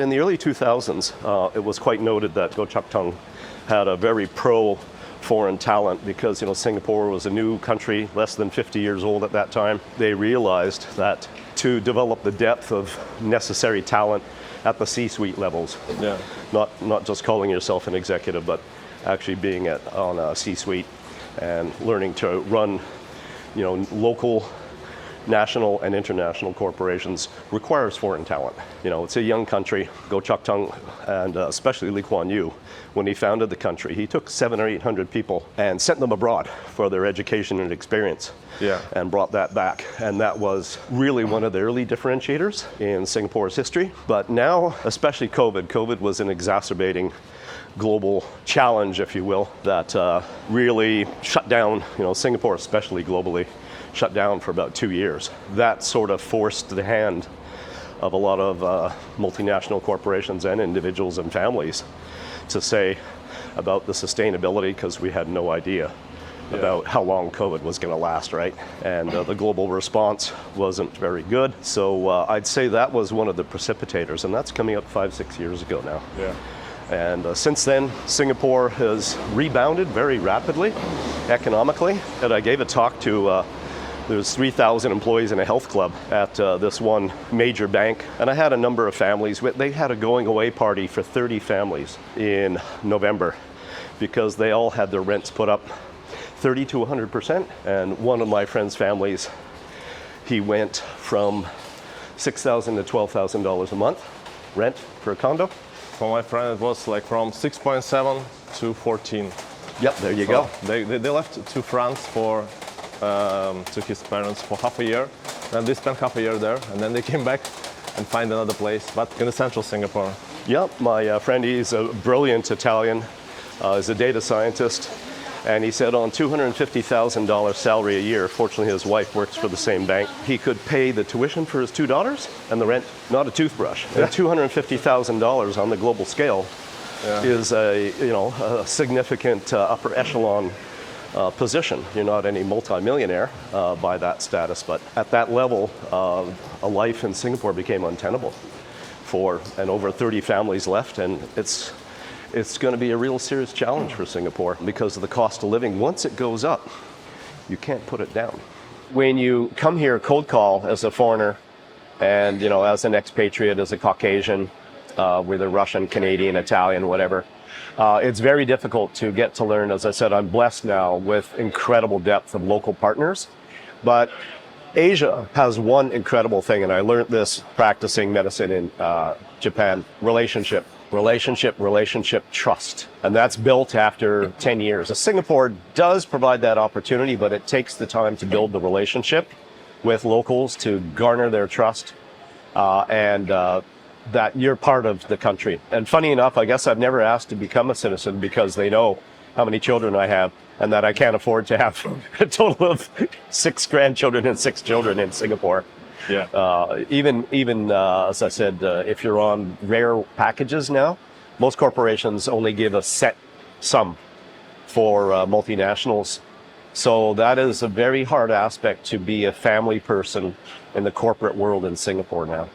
In the early 2000s, it was quite noted that Goh Chak Tong had a very pro-foreign talent because, Singapore was a new country, less than 50 years old at that time. They realized that to develop the depth of necessary talent at the C-suite levels, not just calling yourself an executive, but actually being on a C-suite and learning to run, local, national and international corporations requires foreign talent. It's a young country. Goh Chak Tong, and especially Lee Kuan Yew, when he founded the country, he took 700 or 800 people and sent them abroad for their education and experience, and brought that back. And that was really one of the early differentiators in Singapore's history. But now, especially COVID was an exacerbating global challenge, if you will, that really shut down, Singapore, especially globally, shut down for about 2 years. That sort of forced the hand of a lot of multinational corporations and individuals and families to say about the sustainability, because we had no idea about how long COVID was going to last, right? And the global response wasn't very good. So I'd say that was one of the precipitators, and that's coming up 5-6 years ago now. And since then, Singapore has rebounded very rapidly economically. And I gave a talk to there's 3,000 employees in a health club at this one major bank. And I had a number of families. They had a going away party for 30 families in November because they all had their rents put up 30 to 100%. And one of my friend's families, he went from $6,000 to $12,000 a month rent for a condo. For my friend, it was like from 6.7 to 14. Yep, there you go. They left to France to his parents for half a year. Then they spent half a year there, and then they came back and find another place, but in the central Singapore. Yep, my friend, he's a brilliant Italian. He's a data scientist, and he said on $250,000 salary a year, fortunately his wife works for the same bank, he could pay the tuition for his 2 daughters and the rent, not a toothbrush. And $250,000 on the global scale is a significant upper echelon position. You're not any multimillionaire by that status, but at that level, a life in Singapore became untenable and over 30 families left, and it's going to be a real serious challenge for Singapore because of the cost of living. Once it goes up, you can't put it down. When you come here cold call as a foreigner and, as an expatriate, as a Caucasian, whether Russian, Canadian, Italian, whatever, it's very difficult to get to learn. As I said, I'm blessed now with incredible depth of local partners. But Asia has one incredible thing, and I learned this practicing medicine in Japan: relationship, trust. And that's built after 10 years. Singapore does provide that opportunity, but it takes the time to build the relationship with locals to garner their trust and that you're part of the country. And funny enough, I guess I've never asked to become a citizen because they know how many children I have and that I can't afford to have a total of 6 grandchildren and 6 children in Singapore. Even as I said, if you're on rare packages now, most corporations only give a set sum for multinationals. So that is a very hard aspect to be a family person in the corporate world in Singapore now.